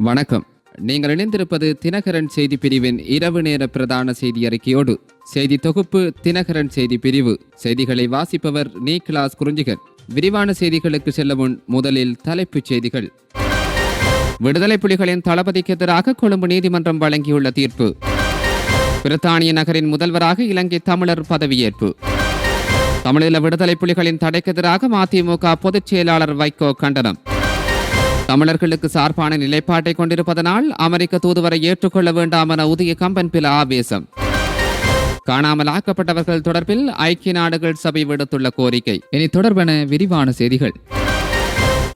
வணக்கம். நீங்கள் இணைந்திருப்பது தினகரன் செய்தி பிரிவின் இரவு நேர பிரதான செய்தி அறிக்கையோடு. செய்தி தொகுப்பு தினகரன் செய்தி பிரிவு. செய்திகளை வாசிப்பவர் நீக்லாஸ் குறிஞ்சிகன். விரிவான செய்திகளுக்கு செல்ல முன் முதலில் தலைப்புச் செய்திகள். விடுதலை புலிகளின் தளபதிக்கு எதிராக கொழும்பு நீதிமன்றம் வழங்கியுள்ள தீர்ப்பு. பிரித்தானிய நகரின் முதல்வராக இலங்கை தமிழர் பதவியேற்பு. தமிழீழ விடுதலை புலிகளின் தடைக்கு எதிராக மதிமுக பொதுச் செயலாளர் வைகோ கண்டனம். தமிழர்களுக்கு சார்பான நிலைப்பாட்டை கொண்டிருப்பதனால் அமெரிக்க தூதுவரை ஏற்றுக்கொள்ள வேண்டாம் என உதய கம்பன்பில ஆவேசம். காணாமல் ஆக்கப்பட்டவர்கள் தொடர்பில் ஐக்கிய நாடுகள் சபை விடுத்துள்ள கோரிக்கை. இனி தொடர்பான விரிவான செய்திகள்.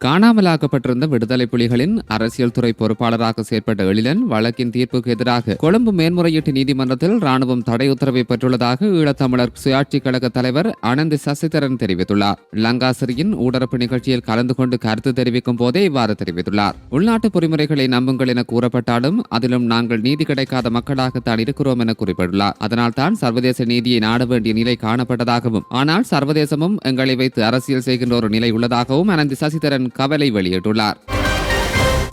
காணாமலாக்கப்பட்டிருந்த விடுதலை புலிகளின் அரசியல் துறை பொறுப்பாளராக செயற்பட்ட எழிலன் வழக்கின் தீர்ப்புக்கு எதிராக கொழும்பு மேன்முறையீட்டு நீதிமன்றத்தில் ராணுவம் தடை உத்தரவை பெற்றுள்ளதாக ஈழத்தமிழர் சுயாட்சி கழக தலைவர் அனந்தி சசிதரன் தெரிவித்துள்ளார். லங்காசிரியின் ஊடரப்பு நிகழ்ச்சியில் கலந்து கொண்டு கருத்து தெரிவிக்கும் போதே இவ்வாறு தெரிவித்துள்ளார். உள்நாட்டு பொறிமுறைகளை நம்புங்கள் என கூறப்பட்டாலும் அதிலும் நாங்கள் நீதி கிடைக்காத மக்களாகத்தான் இருக்கிறோம் என குறிப்பிட்டுள்ளார். அதனால் தான் சர்வதேச நீதியை நாட வேண்டிய நிலை காணப்பட்டதாகவும் ஆனால் சர்வதேசமும் எங்களை வைத்து அரசியல் செய்கின்ற ஒரு நிலை உள்ளதாகவும் அனந்தி சசிதரன் கவலை வெளியிட்டுள்ளார்.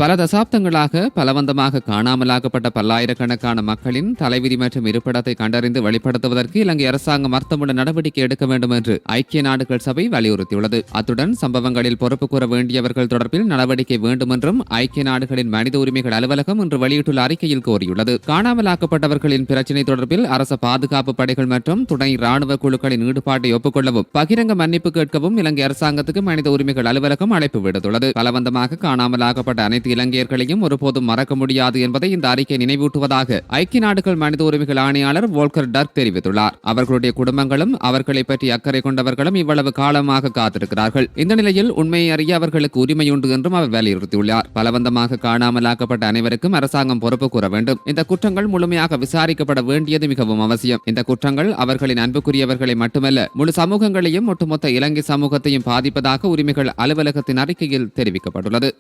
பல தசாப்தங்களாக பலவந்தமாக காணாமலாக்கப்பட்ட பல்லாயிரக்கணக்கான மக்களின் தலைவிதி மற்றும் இருப்பிடத்தை கண்டறிந்து வெளிப்படுத்துவதற்கு இலங்கை அரசாங்கம் அர்த்தமுள்ள நடவடிக்கை எடுக்க வேண்டும் என்று ஐக்கிய நாடுகள் சபை வலியுறுத்தியுள்ளது. அத்துடன் சம்பவங்களில் பொறுப்பு கூற வேண்டியவர்கள் தொடர்பில் நடவடிக்கை வேண்டும் என்றும் ஐக்கிய நாடுகளின் மனித உரிமைகள் அலுவலகம் இன்று வெளியிட்டுள்ள அறிக்கையில் கோரியுள்ளது. காணாமலாக்கப்பட்டவர்களின் பிரச்சினை தொடர்பில் அரச பாதுகாப்பு படைகள் மற்றும் துணை ராணுவ குழுக்களின் ஈடுபாட்டை ஒப்புக்கொள்ளவும் பகிரங்க மன்னிப்பு கேட்கவும் இலங்கை அரசாங்கத்துக்கு மனித உரிமைகள் அலுவலகம் அழைப்பு விடுத்துள்ளது. பலவந்தமாக காணாமலாக்கப்பட்ட அனைத்து இலங்கையர்களையும் ஒருபோதும் மறக்க முடியாது என்பதை இந்த அறிக்கை நினைவூட்டுவதாக ஐக்கிய நாடுகள் மனித உரிமைகள் ஆணையாளர் வோல்கர் டர்க் தெரிவித்துள்ளார். அவர்களுடைய குடும்பங்களும் அவர்களை பற்றி அக்கறை கொண்டவர்களும் இவ்வளவு காலமாக காத்திருக்கிறார்கள். இந்த நிலையில் உண்மையை அறிய அவர்களுக்கு உரிமையுண்டு என்றும் அவர் வலியுறுத்தியுள்ளார். பலவந்தமாக காணாமலாக்கப்பட்ட அனைவருக்கும் அரசாங்கம் பொறுப்பு கூற வேண்டும். இந்த குற்றங்கள் முழுமையாக விசாரிக்கப்பட வேண்டியது மிகவும் அவசியம். இந்த குற்றங்கள் அவர்களின் அன்புக்குரியவர்களை மட்டுமல்ல முழு சமூகங்களையும் ஒட்டுமொத்த இலங்கை சமூகத்தையும் பாதிப்பதாக உரிமைகள் அலுவலகத்தின் அறிக்கையில் தெரிவிக்கப்பட்டுள்ளது.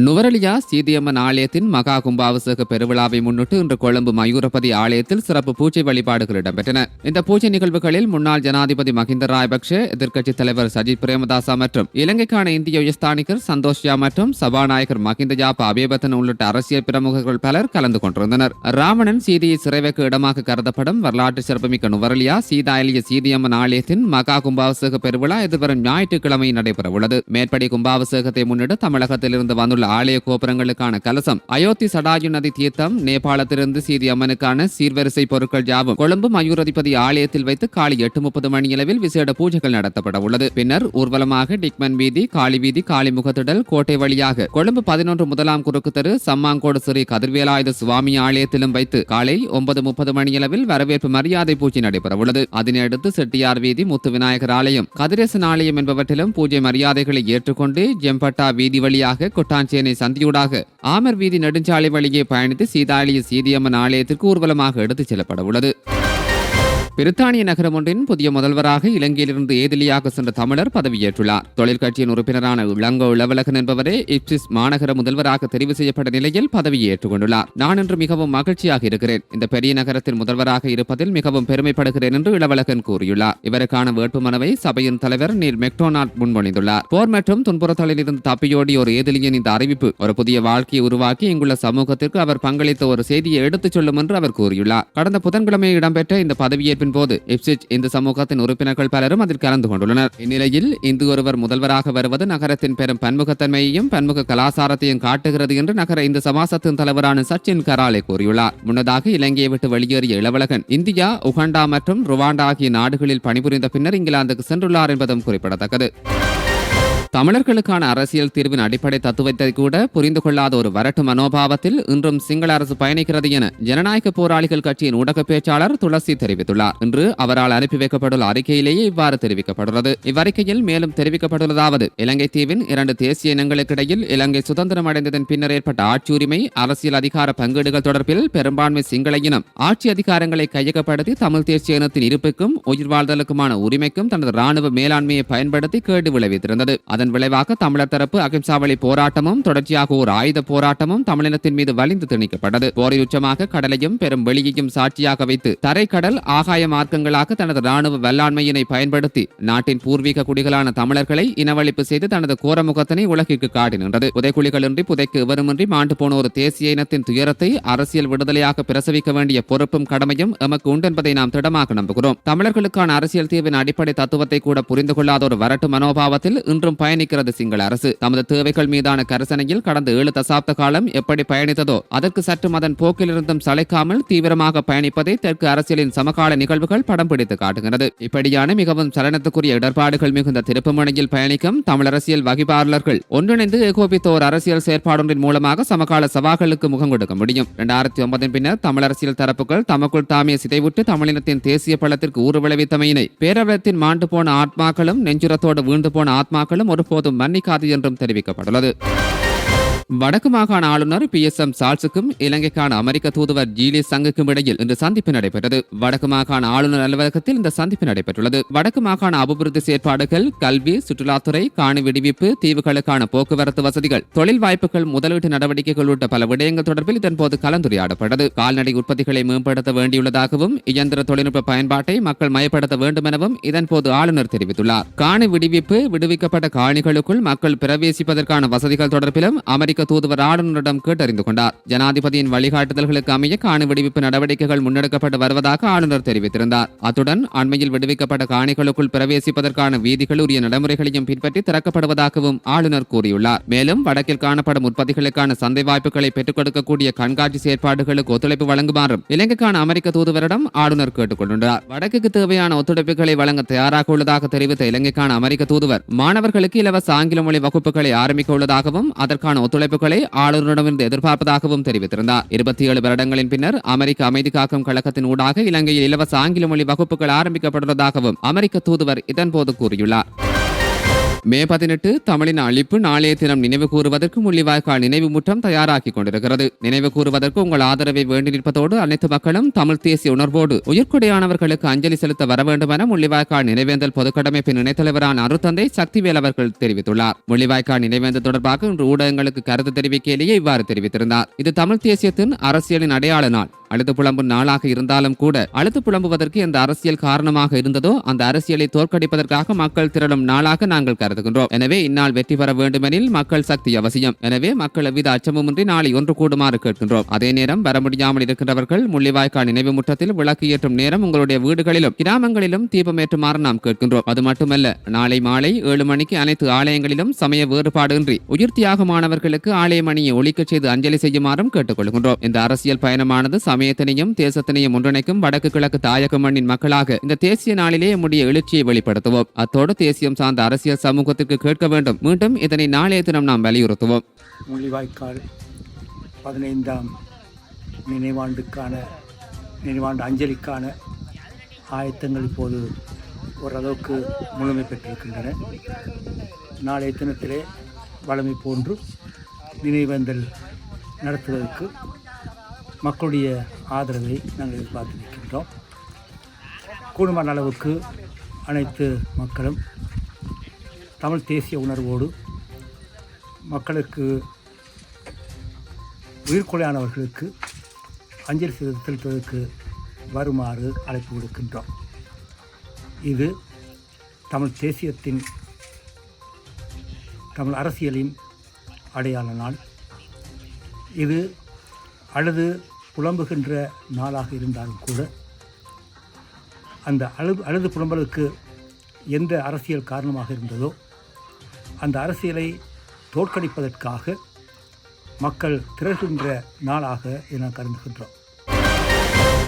நுவரெலியா சீதியம்மன் ஆலயத்தின் மகா கும்பாபிஷேக பெருவிழாவை முன்னிட்டு இன்று கொழும்பு மயூரபதி ஆலயத்தில் சிறப்பு பூஜை வழிபாடுகள் இடம்பெற்றன. இந்த பூஜை நிகழ்வுகளில் முன்னாள் ஜனாதிபதி மஹிந்த ராஜபக்ஷ, எதிர்க்கட்சித் தலைவர் சஜித் பிரேமதாச மற்றும் இலங்கைக்கான இந்திய உயர்ஸ்தானிகர் சந்தோஷ்யா மற்றும் சபாநாயகர் மஹிந்த ஜாப அபேபத்தன் உள்ளிட்ட அரசியல் பிரமுகர்கள் பலர் கலந்து கொண்டிருந்தனர். ராவணன் சீதையை சிறைவைக்க இடமாக கருதப்படும் வரலாற்று சிறப்புமிக்க நுவரெலியா சீதாயலிய சீதியம்மன் ஆலயத்தின் மகா கும்பாபிஷேக பெருவிழா எதிர்வரும் ஞாயிற்றுக்கிழமை நடைபெறவுள்ளது. மேற்படி கும்பாபிஷேகத்தை முன்னிட்டு தமிழகத்திலிருந்து வந்துள்ள ஆலய கோபுரங்களுக்கான கலசம், அயோத்தி சடாயு நதி தீர்த்தம், நேபாளத்திலிருந்து சீதி அம்மனுக்கான சீர்வரிசை பொருட்கள் யாவும் கொழும்பு மயூரதிபதி ஆலயத்தில் வைத்து காலை 8:30 மணியளவில் விசேட பூஜைகள் நடத்தப்பட உள்ளது. பின்னர் ஊர்வலமாக டிக்மன் வீதி, காளி வீதி, காளி முகத்திடல், கோட்டை வழியாக கொழும்பு 11 முதலாம் குறுக்கு தெரு, சம்மாங்கோடு ஸ்ரீ கதிர்வேலாயுத சுவாமி ஆலயத்திலும் வைத்து காலை 9:30 மணியளவில் வரவேற்பு மரியாதை பூஜை நடைபெற உள்ளது. அதனையடுத்து செட்டியார் வீதி, முத்து விநாயகர் ஆலயம், கதிரேசன் ஆலயம் என்பவற்றிலும் பூஜை மரியாதைகளை ஏற்றுக்கொண்டு ஜெம்பட்டா வீதி வழியாக கொட்டான் சந்தியூடாக ஆமர் வீதி நெடுஞ்சாலை வழியே பயணித்து சீதாயலிய சீதியம்மன் ஆலயத்திற்கு ஊர்வலமாக எடுத்துச் செல்லப்பட உள்ளது. பிரித்தானிய நகரம் ஒன்றின் புதிய முதல்வராக இலங்கையிலிருந்து ஏதிலியாக சென்ற தமிழர் பதவியேற்றுள்ளார். தொழிற்கட்சியின் உறுப்பினரான இளங்கோ இளவலகன் என்பவரே இப்சிஸ் மாநகர முதல்வராக தெரிவு செய்யப்பட்ட நிலையில் பதவியை ஏற்றுக்கொண்டுள்ளார். நான் இன்று மிகவும் மகிழ்ச்சியாக இருக்கிறேன். இந்த பெரிய நகரத்தின் முதல்வராக இருப்பதில் மிகவும் பெருமைப்படுகிறேன் என்று இளவலகன் கூறியுள்ளார். இவருக்கான வேட்புமனுவை சபையின் தலைவர் நீல் மெக்டோனால்ட் முன்மொழிந்துள்ளார். போர் மற்றும் துன்புறுத்தலில் இருந்து தப்பியோடி ஒரு ஏதிலியின் இந்த அறிவிப்பு ஒரு புதிய வாழ்க்கையை உருவாக்கி இங்குள்ள சமூகத்திற்கு அவர் பங்களித்த ஒரு செய்தியை எடுத்துச் சொல்லும் என்று அவர் கூறியுள்ளார். கடந்த புதன்கிழமை இடம்பெற்ற இந்த பதவியேற்பு போது இப்சிச் இந்து சமூகத்தின் உறுப்பினர்கள் பலரும் அதில் கலந்து கொண்டுள்ளனர். இந்நிலையில் இந்து ஒருவர் முதல்வராக வருவது நகரத்தின் பெரும் பன்முகத்தன்மையையும் பன்முக கலாச்சாரத்தையும் காட்டுகிறது என்று நகர இந்து சமாசத்தின் தலைவரான சச்சின் கராலே கூறியுள்ளார். முன்னதாக இலங்கையை விட்டு வெளியேறிய இளவலகன் இந்தியா, உகாண்டா மற்றும் ருவாண்டா ஆகிய நாடுகளில் பணிபுரிந்த பின்னர் இங்கிலாந்துக்கு சென்றுள்ளார் என்பதும் குறிப்பிடத்தக்கது. தமிழர்களுக்கான அரசியல் தீர்வின் அடிப்படை தத்துவத்தை கூட புரிந்து கொள்ளாத ஒரு வரட்டு மனோபாவத்தில் இன்றும் சிங்கள அரசு பயணிக்கிறது என ஜனநாயக போராளிகள் கட்சியின் ஊடக பேச்சாளர் துளசி தெரிவித்துள்ளார். இன்று அவரால் அனுப்பி வைக்கப்பட்டுள்ள அறிக்கையிலேயே இவ்வாறு தெரிவிக்கப்பட்டுள்ளது. இவ்வறிக்கையில் மேலும் தெரிவிக்கப்பட்டுள்ளதாவது: இலங்கை தீவின் 2 தேசிய இனங்களுக்கிடையில் இலங்கை சுதந்திரம் அடைந்ததன் பின்னர் ஏற்பட்ட ஆட்சி உரிமை, அரசியல் அதிகார பங்கீடுகள் தொடர்பில் பெரும்பான்மை சிங்கள இனம் ஆட்சி அதிகாரங்களை கையகப்படுத்தி தமிழ் தேசிய இனத்தின் இருப்புக்கும் உயிர் வாழ்தலுக்குமான உரிமைக்கும் தனது ராணுவ மேலாண்மையை பயன்படுத்தி கேடு விளைவித்திருந்தது. அதன் அதன் விளைவாக தமிழர் தரப்பு அகிம்சா வழி போராட்டமும் தொடர்ச்சியாக ஒரு ஆயுத போராட்டமும் தமிழினத்தின் மீது வலிந்து திணிக்கப்பட்டது. போரில் உச்சமாக கடலையும் பெரும் வெளியையும் சாட்சியாக வைத்து தரைக்கடல் ஆகாய மார்க்கங்களாக தனது ராணுவ வல்லாண்மையினை பயன்படுத்தி நாட்டின் பூர்வீக குடிகளான தமிழர்களை இனவழிப்பு செய்து தனது கோரமுகத்தினை உலகிற்கு காட்டி நின்றது. புதைக்குழிகளின்றி புதைக்கு எவருமின்றி மாண்டு போன ஒரு தேசிய இனத்தின் துயரத்தை அரசியல் விடுதலையாக பிரசவிக்க வேண்டிய பொறுப்பும் கடமையும் எமக்கு உண்டு என்பதை நாம் திடமாக நம்புகிறோம். தமிழர்களுக்கான அரசியல் தீர்வின் அடிப்படை தத்துவத்தை கூட புரிந்து கொள்ளாத ஒரு வரட்டு மனோபாவத்தில் இன்றும் பயணிக்கிறது சிங்கள அரசு. தமது தேவைகள் மீதான கரிசனையில் கடந்த 7 தசாப்த காலம் எப்படி பயணித்ததோ அதற்கு சற்று அதன் போக்கிலிருந்தும் சளைக்காமல் தீவிரமாக பயணிப்பதை தெற்கு அரசியலின் சமகால நிகழ்வுகள் படம் பிடித்து காட்டுகிறது. இப்படியான மிகவும் சலனத்துக்குரிய இடர்பாடுகள் மிகுந்த திருப்புமுனையில் பயணிக்கும் தமிழ் அரசியல் வகிப்பாளர்கள் ஒன்றிணைந்து ஏகோபித்த ஒரு அரசியல் செயற்பாடொன்றின் மூலமாக சமகால சவால்களுக்கு முகம் கொடுக்க முடியும். 2009 பின்னர் தமிழ் அரசியல் தரப்புகள் தமக்குள் தாமே சிதைவுட்டு தமிழினத்தின் தேசிய பலத்திற்கு ஊறு விளைவித்தமையினை பேரவலத்தின் மாண்டு போன ஆத்மாக்களும் நெஞ்சுரத்தோடு வீழ்ந்து போன ஆத்மாக்களும் ஒருபோதும் மன்னிக்காது என்றும் தெரிவிக்கப்பட்டுள்ளது. வடக்கு மாகாண ஆளுநர் PSM சார்ல்ஸுக்கும் இலங்கைக்கான அமெரிக்க தூதுவர் ஜீலி சங்குக்கும் இடையில் இன்று சந்திப்பு நடைபெற்றது. வடக்கு மாகாண ஆளுநர் அலுவலகத்தில் இந்த சந்திப்பு நடைபெற்றுள்ளது. வடக்கு மாகாண அபிவிருத்தி செயற்பாடுகள், கல்வி, சுற்றுலாத்துறை, காணி விடுவிப்பு, தீவுகளுக்கான போக்குவரத்து வசதிகள், தொழில் வாய்ப்புகள், முதலீட்டு நடவடிக்கைகள் உள்ளிட்ட பல விடயங்கள் தொடர்பில் இதன்போது கலந்துரையாடப்பட்டது. கால்நடை உற்பத்திகளை மேம்படுத்த வேண்டியுள்ளதாகவும் இயந்திர தொழில்நுட்ப பயன்பாட்டை மக்கள் மயப்படுத்த வேண்டும் எனவும் இதன்போது ஆளுநர் தெரிவித்துள்ளார். காணி விடுவிப்பு, விடுவிக்கப்பட்ட காணிகளுக்குள் மக்கள் பிரவேசிப்பதற்கான வசதிகள் தொடர்பிலும் அமெரிக்க தூதுவர் ஆளுநரிடம் கேட்டறிந்து கொண்டார். ஜனாதிபதியின் வழிகாட்டுதல்களுக்கு அமைய காணி விடுவிப்பு நடவடிக்கைகள் முன்னெடுக்கப்பட்டு வருவதாக ஆளுநர் தெரிவித்திருந்தார். அத்துடன் அண்மையில் விடுவிக்கப்பட்ட காணிகளுக்குள் பிரவேசிப்பதற்கான வீதிகள் உரிய நடைமுறைகளையும் பின்பற்றி திறக்கப்படுவதாகவும் ஆளுநர் கூறியுள்ளார். மேலும் வடக்கில் காணப்படும் உற்பத்திகளுக்கான சந்தை வாய்ப்புகளை பெற்றுக் கொடுக்கக்கூடிய கண்காட்சி செயற்பாடுகளுக்கு ஒத்துழைப்பு வழங்குமாறும் இலங்கைக்கான அமெரிக்க தூதுவரிடம் ஆளுநர் கேட்டுக் கொண்டுள்ளார். வடக்குக்கு தேவையான ஒத்துழைப்புகளை வழங்க தயாராக உள்ளதாக தெரிவித்த இலங்கைக்கான அமெரிக்க தூதுவர் மாணவர்களுக்கு இலவச ஆங்கில மொழி வகுப்புகளை ஆரம்பிக்க உள்ளதாகவும் அதற்கான ஒத்துழைப்புகளை ஆளுநரிடமிருந்து எதிர்பார்ப்பதாகவும் தெரிவித்திருந்தார். 27 வருடங்களின் பின்னர் அமெரிக்க அமைதி காக்கும் கழகத்தின் ஊடாக இலங்கையில் இலவச ஆங்கில மொழி வகுப்புகள் ஆரம்பிக்கப்பட்டுள்ளதாகவும் அமெரிக்க தூதுவர் இதன்போது கூறியுள்ளார். மே 18 தமிழின் அழிப்பு நாளைய தினம் நினைவு கூறுவதற்கு முள்ளிவாய்க்கால் நினைவு முற்றம் தயாராகி கொண்டிருக்கிறது. நினைவு கூறுவதற்கு உங்கள் ஆதரவை வேண்டி நிற்பதோடு அனைத்து மக்களும் தமிழ் தேசிய உணர்வோடு உயிர்கொடையானவர்களுக்கு அஞ்சலி செலுத்த வர வேண்டும் என முள்ளிவாய்க்கால் நினைவேந்தல் பொதுக்கடமைப்பின் இணைத்தலைவரான அருத்தந்தை சக்திவேல் அவர்கள் தெரிவித்துள்ளார். முள்ளிவாய்க்கால் நினைவேந்தல் தொடர்பாக இன்று ஊடகங்களுக்கு கருத்து தெரிவிக்கையிலேயே இவ்வாறு தெரிவித்திருந்தார். இது தமிழ் தேசியத்தின் அரசியலின் அடையாள நாள். அழுது புலம்பும் நாளாக இருந்தாலும் கூட அழுது புலம்புவதற்கு எந்த அரசியல் காரணமாக இருந்ததோ அந்த அரசியலை தோற்கடிப்பதற்காக மக்கள் திரளும் நாளாக நாங்கள் கருதுகின்றோம். எனவே இந்நாள் வெற்றி பெற வேண்டுமெனில் மக்கள் சக்தி அவசியம். எனவே மக்கள் எவ்வித அச்சமுமின்றி நாளை ஒன்று கூடுமாறு கேட்கின்றோம். அதே நேரம் வர முடியாமல் இருக்கின்றவர்கள் முள்ளிவாய்க்கால் நினைவு முற்றத்தில் விளக்கு ஏற்றும் நேரம் உங்களுடைய வீடுகளிலும் கிராமங்களிலும் தீபம் ஏற்றுமாறு நாம் கேட்கின்றோம். அது மட்டுமல்ல, நாளை மாலை 7 மணிக்கு அனைத்து ஆலயங்களிலும் சமய வேறுபாடின்றி உயிர் தியாகமானவர்களுக்கு ஆலய மணியை ஒலிக்கச் செய்து அஞ்சலி செய்யுமாறும் கேட்டுக்கொள்கின்றோம். இந்த அரசியல் பயணமானது சமயத்தினையும் தேசத்தினையும் ஒன்றிணைக்கும் வடக்கு கிழக்கு தாயக மண்ணின் மக்களாக இந்த தேசிய நாளிலே நம்முடைய எழுச்சியை வெளிப்படுத்துவோம். அத்தோடு தேசியம் சார்ந்த அரசியல் சமூகத்திற்கு கேட்க வேண்டும். மீண்டும் இதனை நாளைய தினம் நாம் வலியுறுத்துவோம். முள்ளிவாய்க்கால் 15ஆம் நினைவாண்டு அஞ்சலிக்கான ஆயத்தங்கள் இப்போது ஓரளவுக்கு முழுமை பெற்றிருக்கின்றன. நாளைய தினத்திலே வழமை போன்று நினைவேந்தல் நடத்துவதற்கு மக்களுடைய ஆதரவை நாங்கள் எதிர்பார்த்திருக்கின்றோம். கூடுமான அளவுக்கு அனைத்து மக்களும் தமிழ் தேசிய உணர்வோடு மக்களுக்கு உயிர்கொலையானவர்களுக்கு அஞ்சலி செலுத்துவதற்கு வருமாறு அழைப்பு விடுக்கின்றோம். இது தமிழ் தேசியத்தின் தமிழ் அரசியலின் அடையாள நாள். இது அழுது புலம்புகின்ற நாளாக இருந்தாலும் கூட அந்த அழுது புலம்பலுக்கு எந்த அரசியல் காரணமாக இருந்ததோ அந்த அரசியலை தோற்கடிப்பதற்காக மக்கள் திரள்கின்ற நாளாக என கருதுகின்றோம்.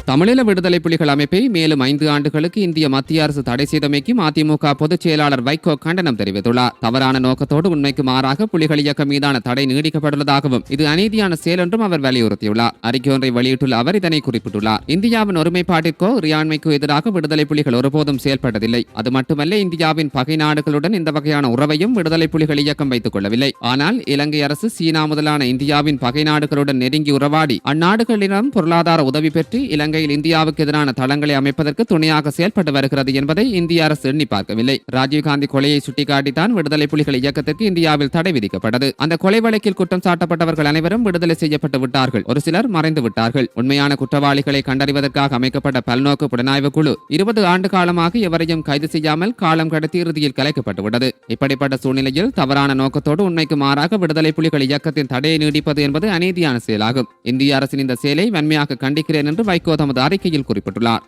தமிழீழ விடுதலை புலிகள் அமைப்பை மேலும் 5 ஆண்டுகளுக்கு இந்திய மத்திய அரசு தடை செய்தமைக்கு மதிமுக பொதுச் செயலாளர் வைகோ கண்டனம் தெரிவித்துள்ளார். தவறான நோக்கத்தோடு உண்மைக்கு மாறாக புலிகள் இயக்கம் மீதான தடை நீடிக்கப்பட்டுள்ளதாகவும் இது அநீதியான செயல் என்றும் அவர் வலியுறுத்தியுள்ளார். அறிக்கை ஒன்றை வெளியிட்டுள்ள அவர் இதனை குறிப்பிட்டுள்ளார். இந்தியாவின் ஒருமைப்பாட்டிற்கோ இறையாண்மைக்கோ எதிராக விடுதலை புலிகள் ஒருபோதும் செயல்பட்டதில்லை. அது மட்டுமல்ல, இந்தியாவின் பகை நாடுகளுடன் இந்த வகையான உறவையும் விடுதலை புலிகள் இயக்கம் வைத்துக் கொள்ளவில்லை. ஆனால் இலங்கை அரசு சீனா முதலான இந்தியாவின் பகை நாடுகளுடன் நெருங்கி உறவாடி அந்நாடுகளிடம் பொருளாதார உதவி பெற்று இலங்கை இலங்கையில் இந்தியாவுக்கு எதிரான தளங்களை அமைப்பதற்கு துணையாக செயல்பட்டு வருகிறது என்பதை இந்திய அரசு எண்ணி பார்க்கவில்லை. ராஜீவ்காந்தி கொலையை சுட்டிக்காட்டித்தான் விடுதலை புலிகள் இயக்கத்திற்கு இந்தியாவில் தடை விதிக்கப்பட்டது. அந்த கொலை வழக்கில் குற்றம் சாட்டப்பட்டவர்கள் அனைவரும் விடுதலை செய்யப்பட்டு விட்டார்கள். ஒரு சிலர் மறைந்து விட்டார்கள். உண்மையான குற்றவாளிகளை கண்டறிவதற்காக அமைக்கப்பட்ட பல்நோக்கு புலனாய்வு குழு 20 ஆண்டு காலமாக எவரையும் கைது செய்யாமல் காலம் கடத்தி இறுதியில் கலைக்கப்பட்டுவிட்டது. இப்படிப்பட்ட சூழ்நிலையில் தவறான நோக்கத்தோடு உண்மைக்கு மாறாக விடுதலை புலிகள் இயக்கத்தின் தடையை நீடிப்பது என்பது அநீதியான செயலாகும். இந்திய அரசின் இந்த செயலை வன்மையாக கண்டிக்கிறேன் என்று வைகோ தமது அறிக்கையில் குறிப்பிட்டுள்ளார்.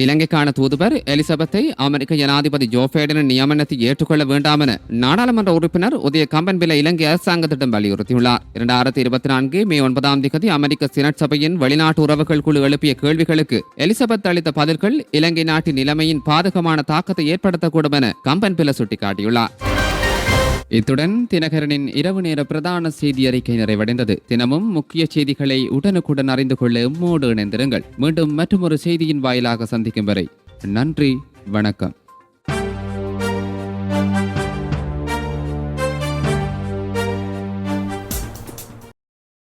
இலங்கைக்கான தூதுவர் எலிசபெத்தை அமெரிக்க ஜனாதிபதி ஜோ பைடனின் நியமனத்தை ஏற்றுக்கொள்ள வேண்டாம் என நாடாளுமன்ற உறுப்பினர் உதய கம்பன்பில இலங்கை அரசாங்கத்திடம் வலியுறுத்தியுள்ளார். 2024 மே 9 அமெரிக்க செனட் சபையின் வெளிநாட்டு உறவுகள் குழு எழுப்பிய கேள்விகளுக்கு எலிசபெத் அளித்த பதில்கள் இலங்கை நாட்டின் நிலைமையின் பாதகமான தாக்கத்தை ஏற்படுத்தக்கூடும் என கம்பன்பில சுட்டிக்காட்டியுள்ளார். இத்துடன் தினகரனின் இரவு நேர பிரதான செய்தி அறிக்கை நிறைவடைந்தது. தினமும் முக்கிய செய்திகளை உடனுக்குடன் அறிந்து கொள்ள எம்மோடு இணைந்திருங்கள். மீண்டும் மற்றொரு செய்தியின் வாயிலாக சந்திக்கும் வரை நன்றி, வணக்கம்.